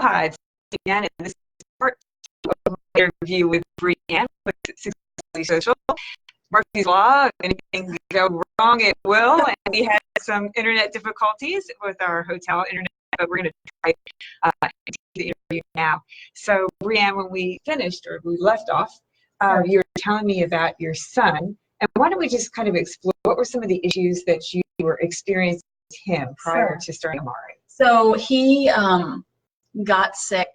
It's Dan, and this is part 2 of my interview with Breann with Successfully Social. Murphy's Law, if anything can go wrong, it will. And we had some internet difficulties with our hotel internet, but we're going to try to do the interview now. So, Breann, when we finished, or we left off, you were telling me about your son. And why don't we just kind of explore what were some of the issues that you were experiencing with him prior to starting Amare? So he got sick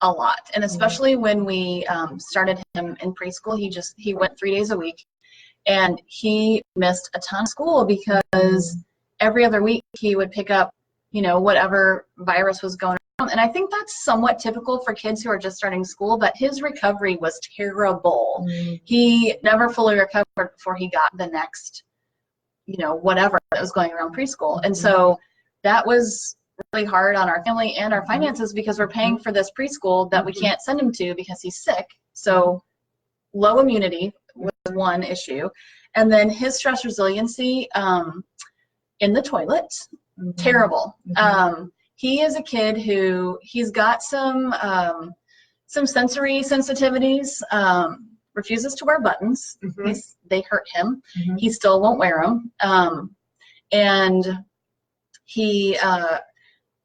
a lot, and especially when we started him in preschool, he went 3 days a week, and he missed a ton of school because every other week he would pick up, whatever virus was going on. And I think that's somewhat typical for kids who are just starting school, but his recovery was terrible. He never fully recovered before he got the next, whatever that was going around preschool. And so that was really hard on our family and our finances because we're paying for this preschool that we can't send him to because he's sick. So low immunity was one issue. And then his stress resiliency in the toilet, terrible. He is a kid who he's got some sensory sensitivities, refuses to wear buttons. They hurt him. He still won't wear them. And he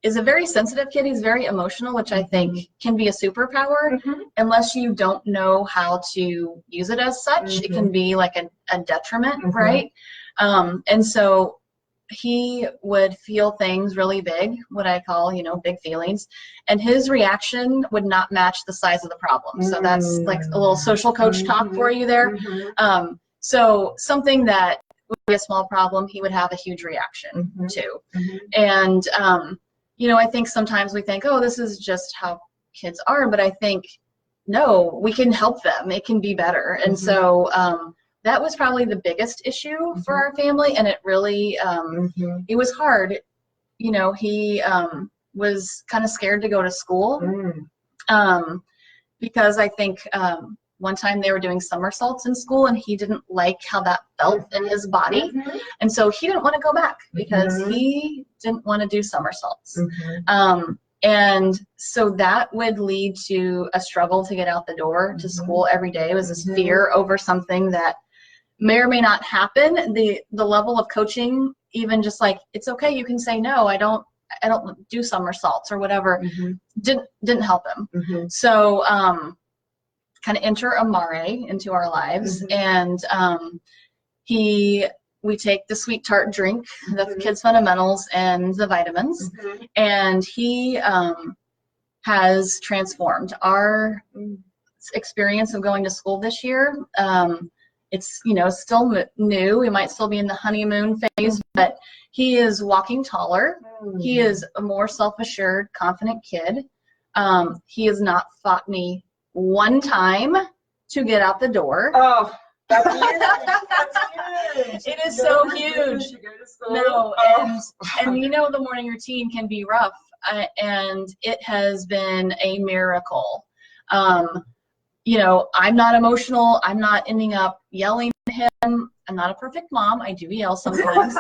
is a very sensitive kid. He's very emotional, which I think can be a superpower. Unless you don't know how to use it as such, it can be like a detriment, right? And so he would feel things really big, what I call, big feelings, and his reaction would not match the size of the problem. So that's like a little social coach talk for you there. So something that would be a small problem, he would have a huge reaction to. And, I think sometimes we think, oh, this is just how kids are, but I think, no, we can help them. It can be better. And so that was probably the biggest issue for our family, and it really, it was hard. He was kind of scared to go to school because I think one time they were doing somersaults in school, and he didn't like how that felt in his body. And so he didn't want to go back because he didn't want to do somersaults. And so that would lead to a struggle to get out the door to school every day. It was this fear over something that may or may not happen. The level of coaching, even just like, it's okay, you can say no, I don't do somersaults or whatever, didn't help him. So kind of enter Amare into our lives, and we take the sweet tart drink, the kids fundamentals and the vitamins, and he has transformed our experience of going to school this year. It's still new. We might still be in the honeymoon phase, but he is walking taller. He is a more self-assured, confident kid. He has not fought me one time to get out the door. Oh, that's huge. That's huge. It is so huge. No, and the morning routine can be rough, and it has been a miracle. I'm not emotional. I'm not ending up yelling at him. I'm not a perfect mom. I do yell sometimes.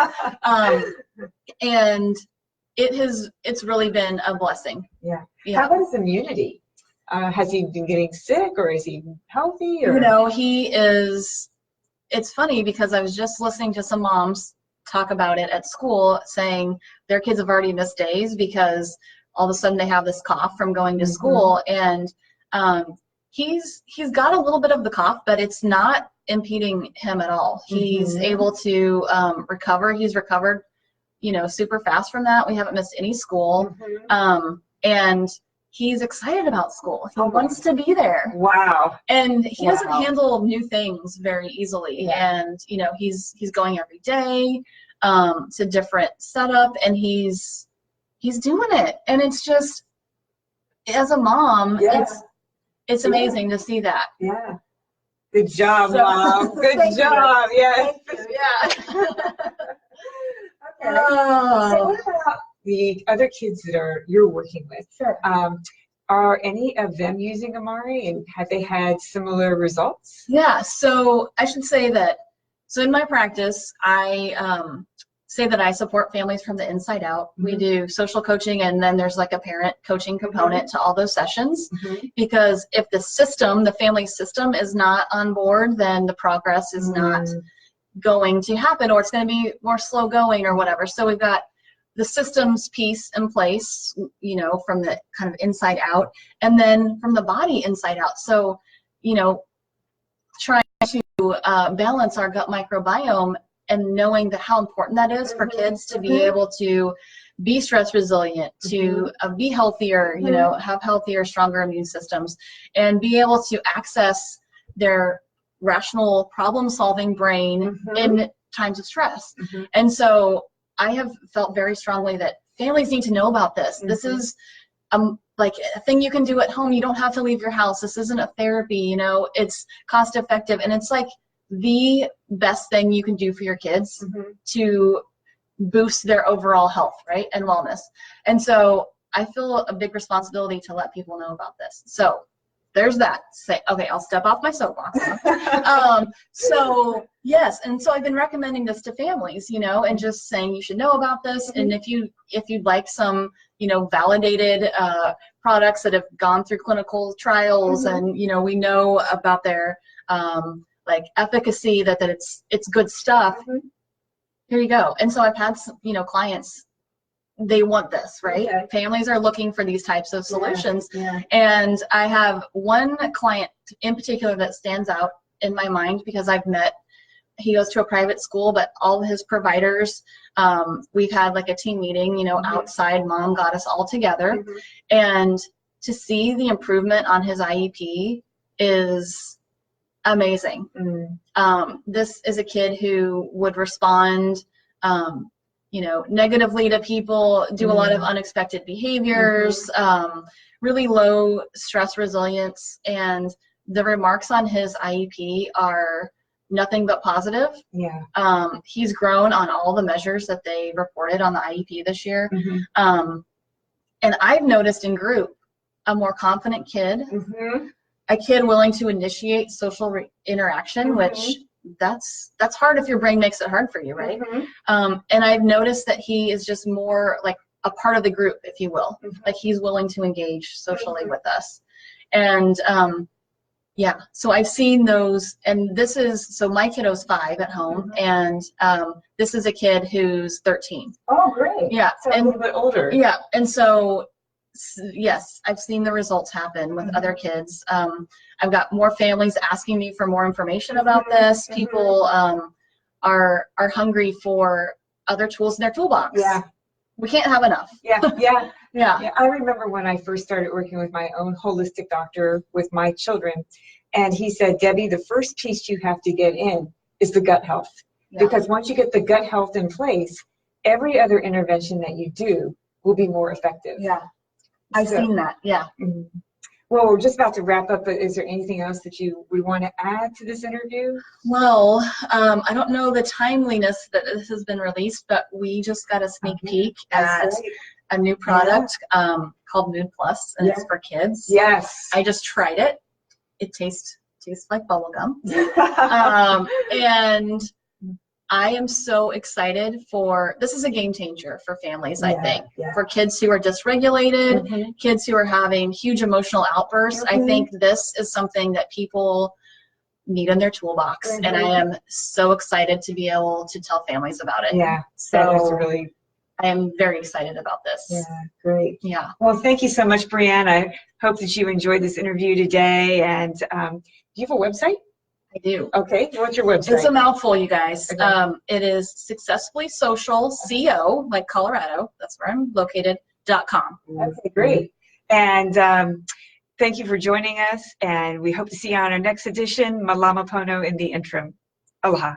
And it's really been a blessing. Yeah. How about his immunity? Has he been getting sick, or is he healthy? Or? He is. It's funny because I was just listening to some moms talk about it at school, saying their kids have already missed days because all of a sudden they have this cough from going to school, and he's got a little bit of the cough, but it's not impeding him at all. He's able to recover. He's recovered, super fast from that. We haven't missed any school, and he's excited about school. He wants to be there. Wow. And he doesn't handle new things very easily. And, he's going every day to different setup, and he's doing it. And it's just, as a mom, it's amazing to see that. Yeah. Good job, Mom. Good job. Yes. Yeah. Okay. So what about the other kids that you're working with? Sure. Are any of them using Amare, and have they had similar results? Yeah, so I should say that, so in my practice, I say that I support families from the inside out. We do social coaching, and then there's like a parent coaching component to all those sessions. Because if the system, the family system, is not on board, then the progress is not going to happen, or it's going to be more slow going or whatever. So we've got the systems piece in place, you know, from the kind of inside out, and then from the body inside out. So, you know, trying to balance our gut microbiome and knowing that how important that is for kids to be able to be stress resilient, to be healthier, you know, have healthier, stronger immune systems, and be able to access their rational problem-solving brain in times of stress. And so I have felt very strongly that families need to know about this. This is like a thing you can do at home. You don't have to leave your house. This isn't a therapy, you know, it's cost effective, and it's like the best thing you can do for your kids to boost their overall health, right, and wellness. And so I feel a big responsibility to let people know about this. So there's that. Say, okay, I'll step off my soapbox now. So yes, and so I've been recommending this to families, you know, and just saying you should know about this. And if you'd like some, you know, validated products that have gone through clinical trials, and you know, we know about their like efficacy, that it's good stuff. Here you go. And so I've had some, you know, clients, they want this, right? Families are looking for these types of solutions. And I have one client in particular that stands out in my mind because I've met, he goes to a private school, but all of his providers, we've had like a team meeting, you know, outside. Mom got us all together. And to see the improvement on his IEP is amazing. This is a kid who would respond, you know, negatively to people, do a lot of unexpected behaviors, really low stress resilience, and the remarks on his IEP are nothing but positive. He's grown on all the measures that they reported on the IEP this year. And I've noticed in group a more confident kid, a kid willing to initiate social interaction, which that's hard if your brain makes it hard for you, right? And I've noticed that he is just more like a part of the group, if you will. Like he's willing to engage socially with us. And yeah, so I've seen those, and this is, so my kiddo's 5 at home, and this is a kid who's 13. Oh, great. Yeah. So a little bit older. Yeah, and so yes, I've seen the results happen with other kids. I've got more families asking me for more information about this. People are hungry for other tools in their toolbox. We can't have enough. Yeah. I remember when I first started working with my own holistic doctor with my children, and he said, Debbie, the first piece you have to get in is the gut health. Because once you get the gut health in place, every other intervention that you do will be more effective. I've seen that. Well, we're just about to wrap up, but is there anything else that we want to add to this interview? Well, I don't know the timeliness that this has been released, but we just got a sneak peek at a new product called Mood Plus, and it's for kids. I just tried it. It tastes like bubble gum. And I am so excited for, this is a game changer for families, I think. For kids who are dysregulated, kids who are having huge emotional outbursts. I think this is something that people need in their toolbox. And I am so excited to be able to tell families about it. So I am very excited about this. Great. Well, thank you so much, Breann. I hope that you enjoyed this interview today. And do you have a website? I do. Okay. What's your website? It's a mouthful, you guys. It is Successfully Social, CO, like Colorado, that's where I'm located, .com. Okay, great. And thank you for joining us. And we hope to see you on our next edition. Malama Pono in the interim. Aloha.